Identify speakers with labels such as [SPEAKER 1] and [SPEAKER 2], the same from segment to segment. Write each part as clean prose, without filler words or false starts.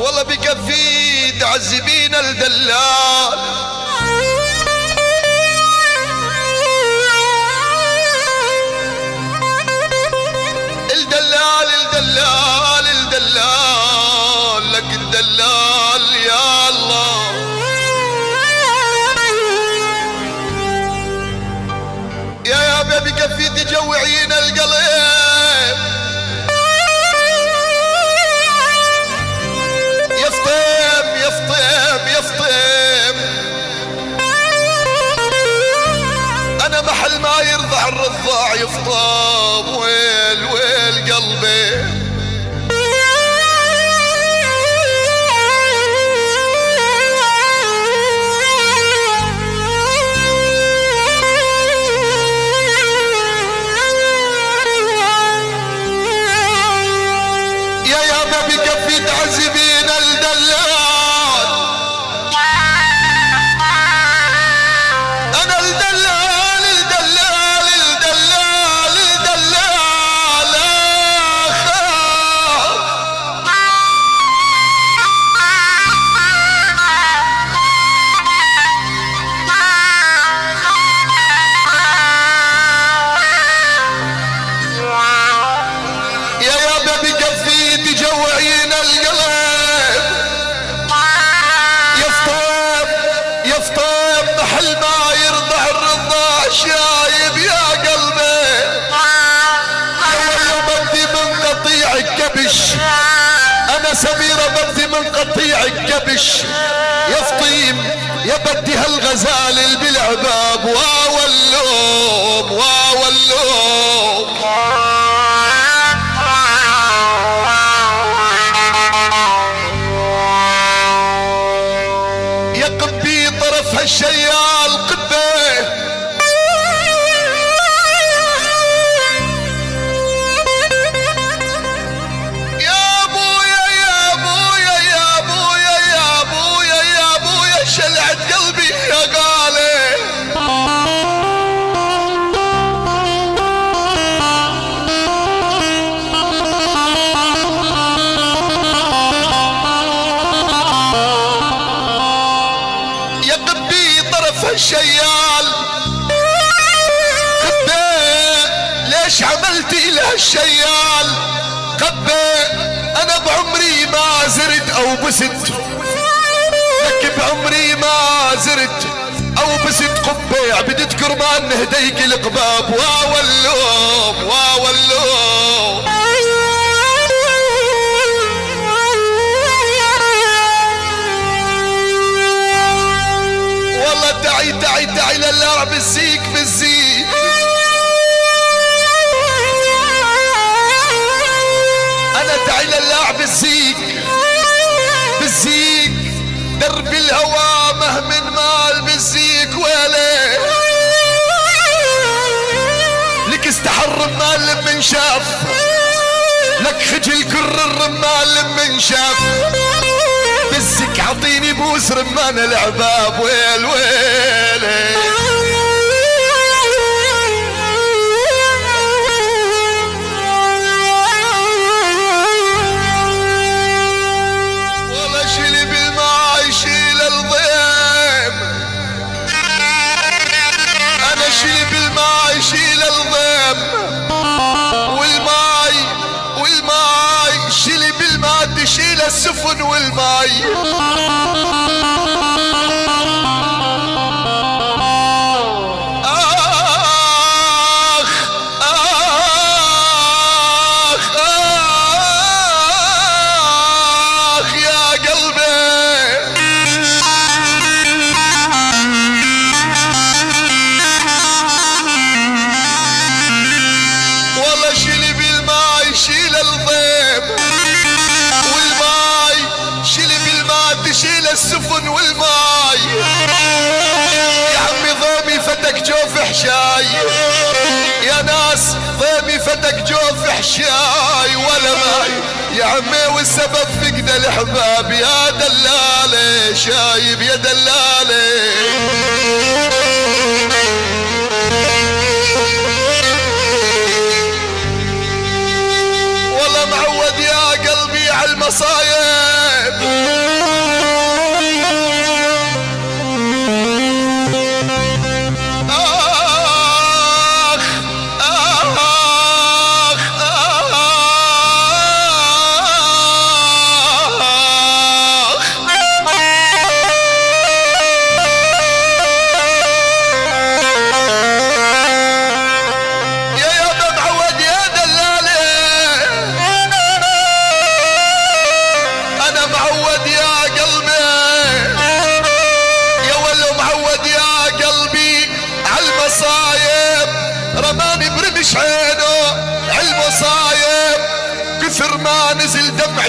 [SPEAKER 1] والله بكفي تعذبين الدلال. الدلال الدلال الدلال لك الدلال يا الله. يا بكفي تجوعين القلب. يفطم يفطم يفطم. انا محل ما يرضع الرضاع يفطم. ويل ويل قلبي. يا بكفي تعذبين الدلال. انا الدلال الدلال الدلال الدلال يا بكفي تجوعين القلب. يفطم يفطم محل ما يرضع الرضاع شايب يا قلبي. يا بدي من قطيع الكبش. انا سميرة بدي من قطيع الكبش. يفطيم يا بدي هالغزال اللي بالعباب. واو اللوم واو اللوم. يا قبي طرف هالشيال قبه. يا ابويا يا ابويا يا ابويا يا ابويا يا ابويا شلعت قلبي يا غالي. يا قبي طرف هالشيال قبه. ليش عملتي له الشيال قبه؟ انا بعمري ما زرت او بست. لك بعمري ما زرت او بست قبه. عبدت قربان هديك القباب. واو اللوم واو اللوم. والله تعي تعي تعي للارع بالزيك بالزيك. انا تعي للارع بالزيك بالزيك. درب الهوى مهمن مال بالزيك ويلي. لك استحر الرمال من شاف. لك خجل كر الرمال من شاف. بالزك عطيني بوس رمان العباب. ويل ويلي. والله شيلي بالماء يشيل الضيم. انا شيلي بالماء يشيل الضيم. والماي والماي شيلي بالماء تشيل السفن والماي. السفن والماي. يا عمي ضيمي فتك جوف حشاي. يا ناس ضيمي فتك جوف حشاي ولا ماي. يا عمي والسبب فقد الحباب. يا دلالي شايب يا دلالي. والله معود يا قلبي على المصايب.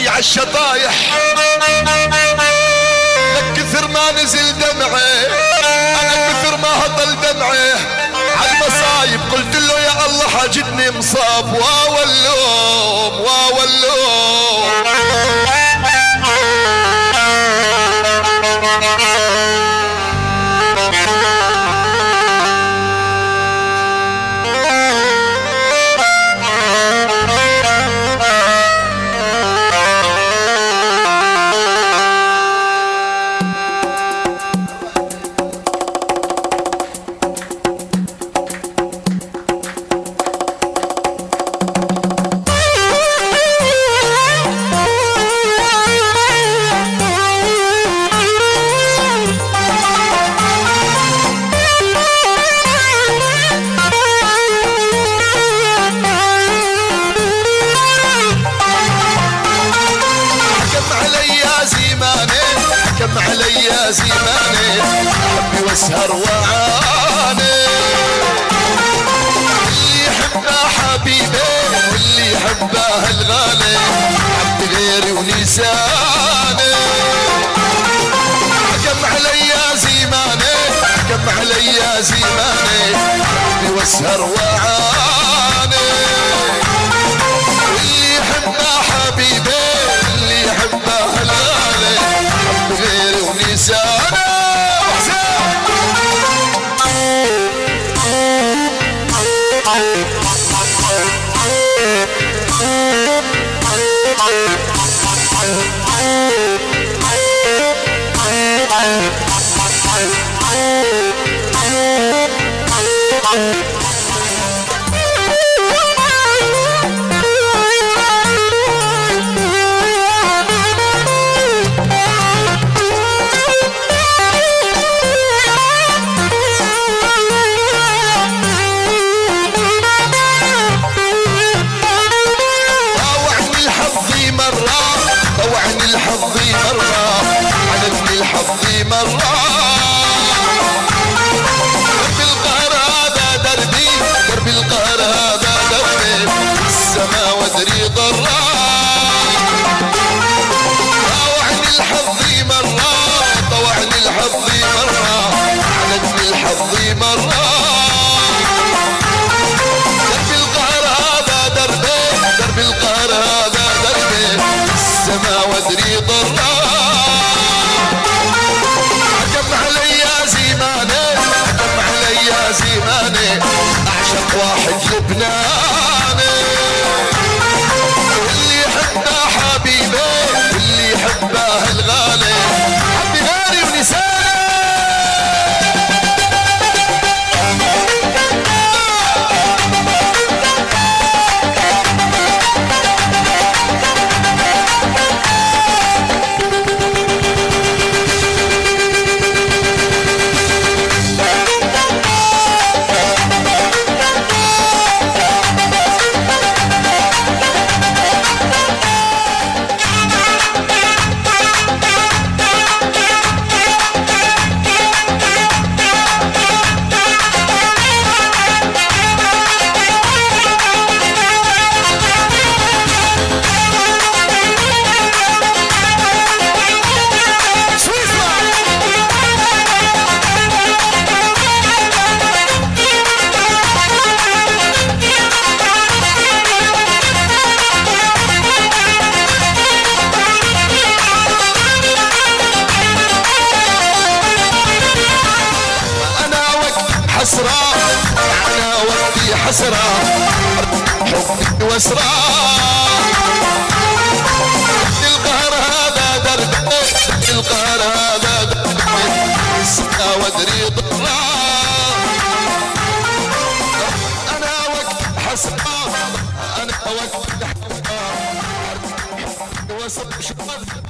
[SPEAKER 1] دمعي عالشطايح، لك كثر ما نزل دمعي، انا كثر ما هطل دمعي عالمصايب، قلت له يا الله حاجتني مصاب، واو اللوم واو اللوم. حكم علي يا زماني حبي واسهر وعاني، اللي يحبه حبيبي واللي يحبه الغالي، حب غيري ونساني. حكم علي يا زماني حكم علي يا زماني حبي واسهر وعاني، واللي يحبه حبيبي اللي يحبه الغالي، حب غيري ونساني. طوعني الحظ مرة عندني الحظ مرة، درب القهر هذا دربي درب القهر هذا دربي، السما وادري ضرا. طوعني الحظ مرة طوعني الحظ مرة عندني الحظ مرة، درب القهر هذا دربي درب القهر هذا دربي، السما وادري ضرا. حكم علي يا زماني حكم علي يا زماني اعشق واحد لبناني، اللي يحبه حبيبي واللي يحبه الغالي، حبي غيري ونساني. حسرة أنا وقتي حسرة حبي واسرة، القهر هذا دربي القهر هذا دربي، السما وادري ضرا. أنا وقت حسرة أنا وقت حسرة حبي واسرة.